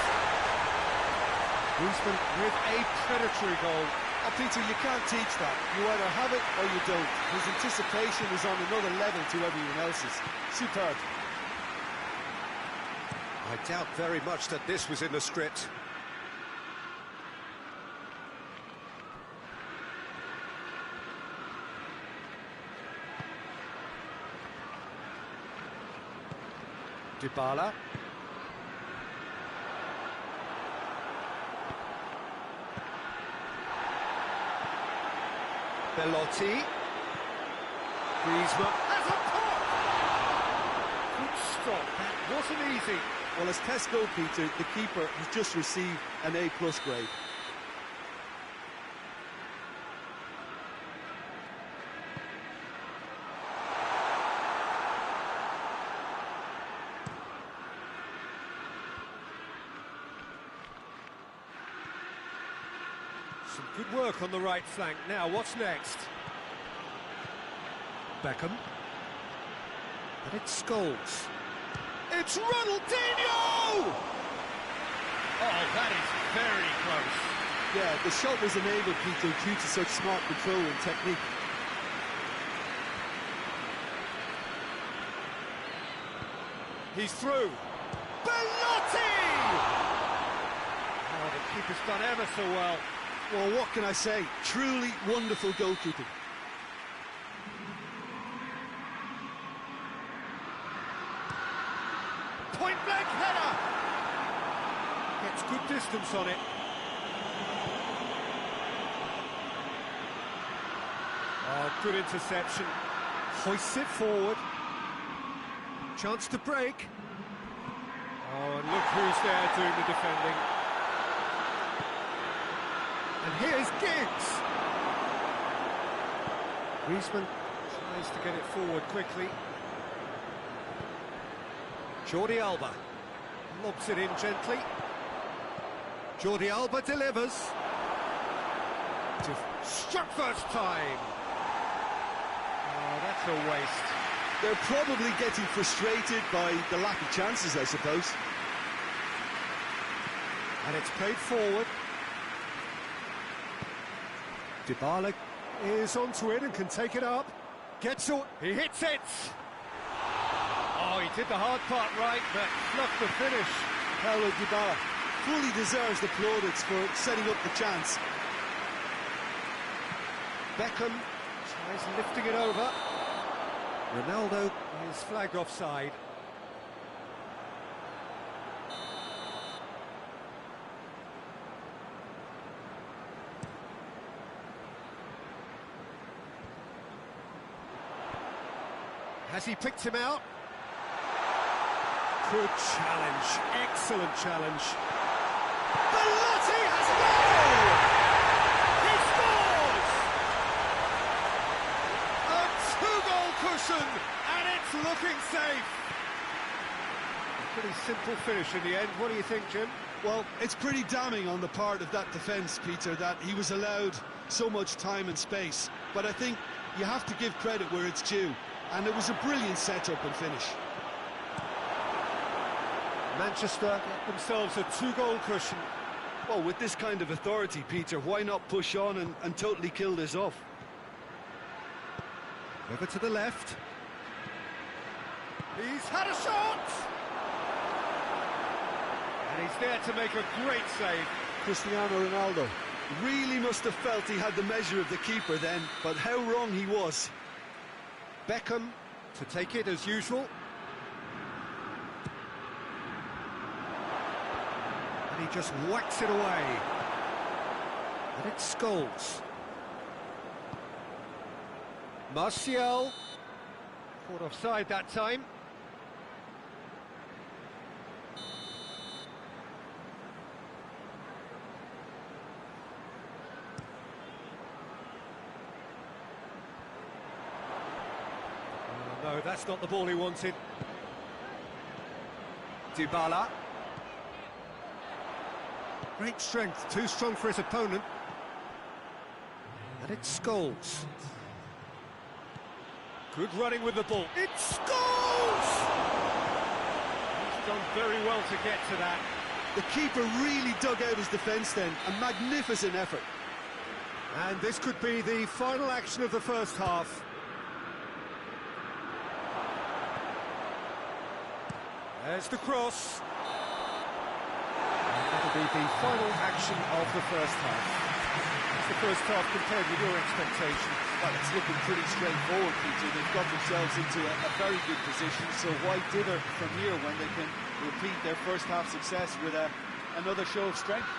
Griezmann with a predatory goal. Oh, Peter, you can't teach that. You either have it or you don't. His anticipation is on another level to everyone else's. Superb. I doubt very much that this was in the script. Dybala. Belotti. Griezmann has a pop! Good stop, that wasn't easy. Well, as tests go, Peter, the keeper has just received an A+ grade. Some good work on the right flank. Now, what's next? Beckham. And it's Scholes. It's Ronaldinho! Oh, that is very close. Yeah, the shot was enabled, Peter, due to such smart control and technique. He's through. Belotti! Oh, the keeper's done ever so well. Well, what can I say? Truly wonderful goalkeeping. Point-blank header! Gets good distance on it. Oh, good interception. Hoists it forward. Chance to break. Oh, and look who's there doing the defending. And here's Giggs. Griezmann tries to get it forward quickly. Jordi Alba lobs it in gently. Jordi Alba delivers. Struck first time. Oh, that's a waste. They're probably getting frustrated by the lack of chances, I suppose. And it's played forward. Dybala is onto it and can take it up. Gets it. He hits it. Oh, he did the hard part right, but fluffed the finish. Paulo Dybala fully deserves the plaudits for setting up the chance. Beckham tries lifting it over. Ronaldo is flagged offside. Has he picked him out? Good challenge, excellent challenge. Belotti has a goal! He scores! A two-goal cushion, and it's looking safe. A pretty simple finish in the end. What do you think, Jim? Well, it's pretty damning on the part of that defence, Peter, that he was allowed so much time and space. But I think you have to give credit where it's due, and it was a brilliant setup and finish. Manchester get themselves a two-goal cushion. Well, with this kind of authority, Peter, why not push on and totally kill this off? Over to the left. He's had a shot! And he's there to make a great save. Cristiano Ronaldo really must have felt he had the measure of the keeper then, but how wrong he was. Beckham to take it as usual. And he just whacks it away. And it's Scholes. Martial. Caught offside that time. No, that's not the ball he wanted. Dybala. Great strength, too strong for his opponent. And it's Scholes. Good running with the ball. It's Scholes! He's done very well to get to that. The keeper really dug out his defence then. A magnificent effort. And this could be the final action of the first half. There's the cross. And that'll be the final action of the first half. It's the first half compared with your expectations. Well, it's looking pretty straightforward, Peter. They've got themselves into a very good position, so why dither from here when they can repeat their first half success with another show of strength?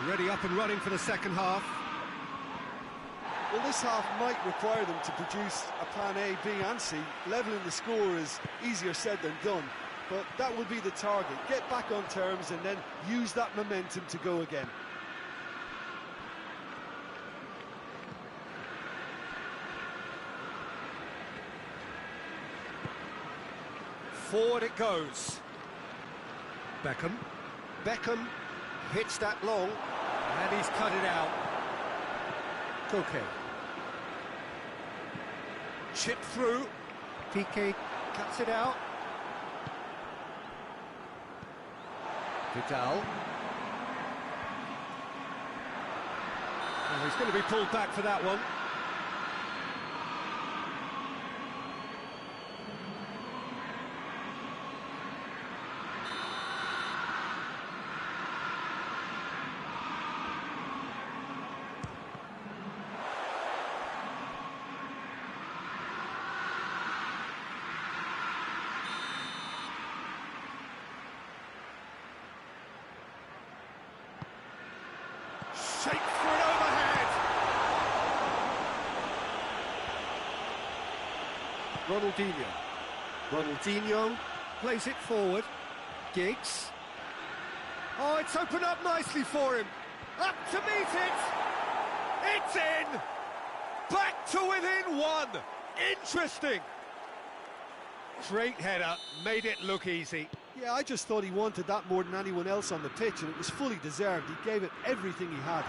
Already up and running for the second half. Well, this half might require them to produce a plan A, B and C. Levelling the score is easier said than done, but that will be the target. Get back on terms and then use that momentum to go again. Forward it goes. Beckham hits that long, and he's cut it out. Koke. Chip through. Piqué cuts it out. Vidal. Oh, he's going to be pulled back for that one. Shake for an overhead. Ronaldinho plays it forward. Giggs. Oh, it's opened up nicely for him. Up to meet it. It's in. Back to within one. Interesting. Great header. Made it look easy. Yeah, I just thought he wanted that more than anyone else on the pitch, and it was fully deserved. He gave it everything he had.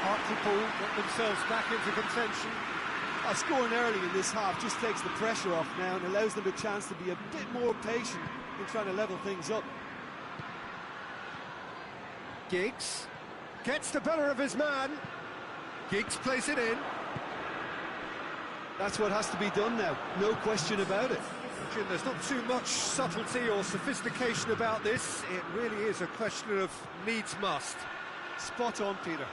Hartlepool get themselves back into contention. Scoring early in this half just takes the pressure off now and allows them a chance to be a bit more patient in trying to level things up. Giggs gets the better of his man. Giggs plays it in. That's what has to be done now, no question about it. Jim, there's not too much subtlety or sophistication about this. It really is a question of needs must. Spot on, Peter.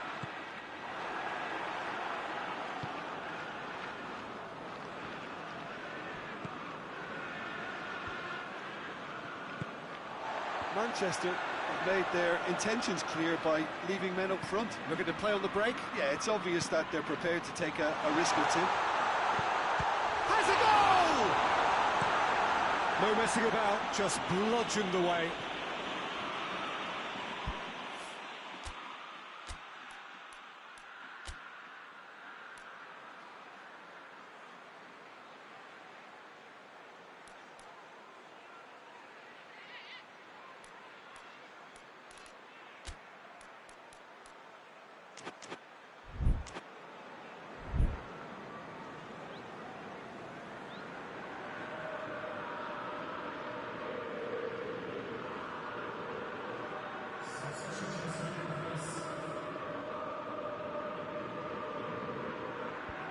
Manchester made their intentions clear by leaving men up front. Looking to play on the break. Yeah, it's obvious that they're prepared to take a risk or two. Has a goal! No messing about, just bludgeoned away.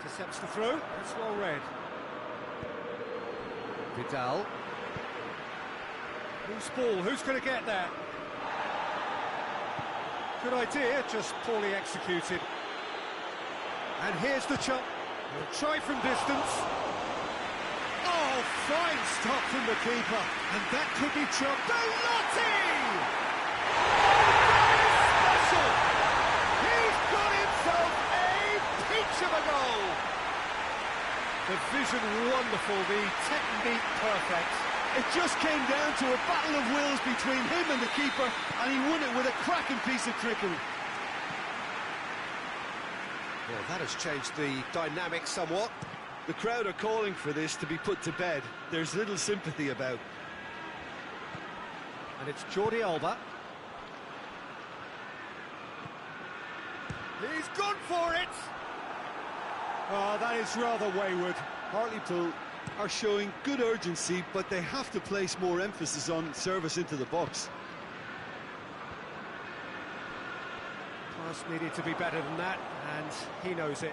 Intercepts the throw, that's well read. Vidal. Who's ball, who's going to get that? Good idea, just poorly executed. And here's the chop. He'll try from distance. Oh, fine stop from the keeper. And that could be chopped. Belotti! That is special! He's got himself a peach of a goal! The vision wonderful, the technique perfect. It just came down to a battle of wills between him and the keeper, and he won it with a cracking piece of trickery. Well, that has changed the dynamic somewhat. The crowd are calling for this to be put to bed. There's little sympathy about. And it's Jordi Alba. He's gone for it! Oh, that is rather wayward. Hartlepool are showing good urgency, but they have to place more emphasis on service into the box. Pass needed to be better than that, and he knows it.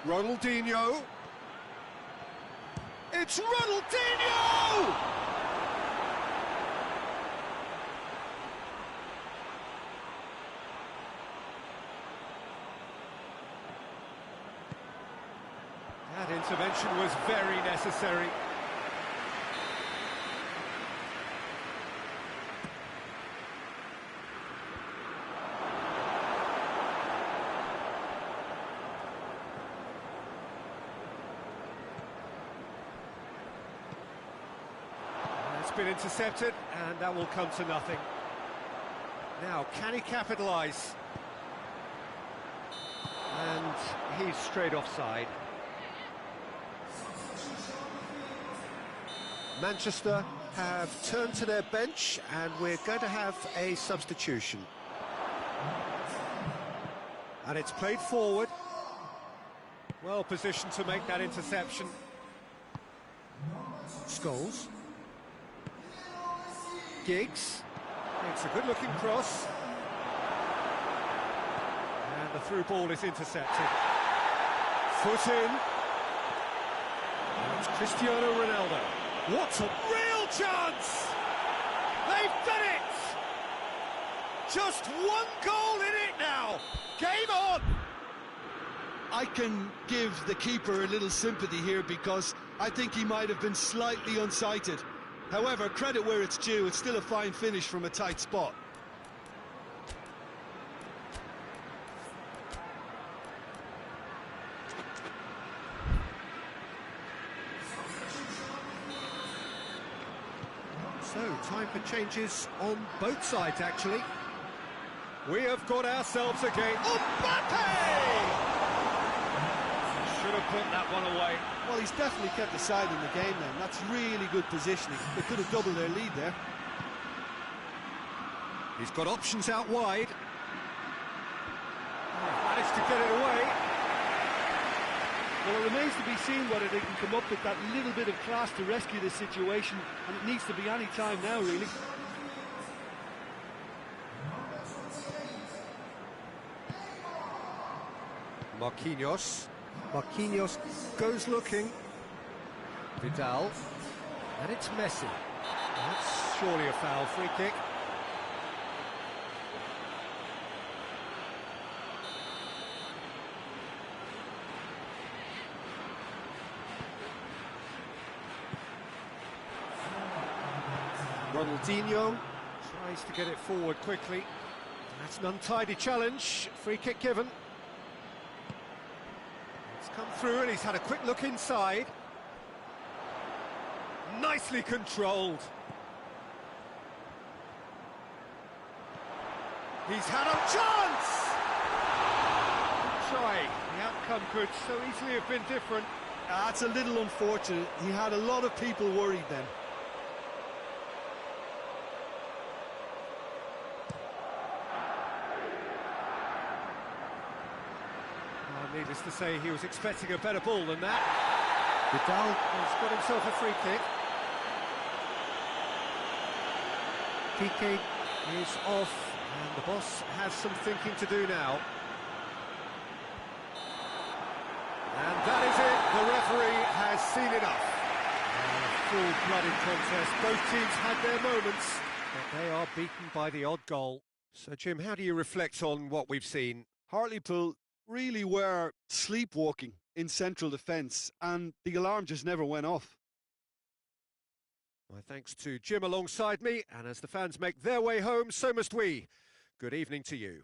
Ronaldinho. It's Ronaldinho! That intervention was very necessary. It's been intercepted, and that will come to nothing. Now, can he capitalise? And he's straight offside. Manchester have turned to their bench, and we're going to have a substitution. And it's played forward. Well positioned to make that interception. Scholes. Giggs. It's a good-looking cross. And the through ball is intercepted. Foot in. And it's Cristiano Ronaldo. What a real chance! They've done it! Just one goal in it now! Game on! I can give the keeper a little sympathy here because I think he might have been slightly unsighted. However, credit where it's due, it's still a fine finish from a tight spot. So, time for changes on both sides, actually. We have got ourselves a game. Mbappe! Should have put that one away. Well, he's definitely kept the side in the game then. That's really good positioning. They could have doubled their lead there. He's got options out wide. Managed to get it away. Well, it remains to be seen whether they can come up with that little bit of class to rescue the situation, and it needs to be any time now, really. Marquinhos goes looking. Vidal. And it's Messi. That's surely a foul, free kick. Ronaldinho tries to get it forward quickly. That's an untidy challenge. Free kick given. It's come through and he's had a quick look inside. Nicely controlled. He's had a chance! Good try. The outcome could so easily have been different. That's a little unfortunate. He had a lot of people worried then. Needless to say, he was expecting a better ball than that. Vidal has got himself a free kick. Piqué is off, and the boss has some thinking to do now. And that is it. The referee has seen enough. A full-blooded contest. Both teams had their moments, but they are beaten by the odd goal. So, Jim, how do you reflect on what we've seen? Hartlepool really were sleepwalking in central defence, and the alarm just never went off. My thanks to Jim alongside me, and as the fans make their way home, so must we. Good evening to you.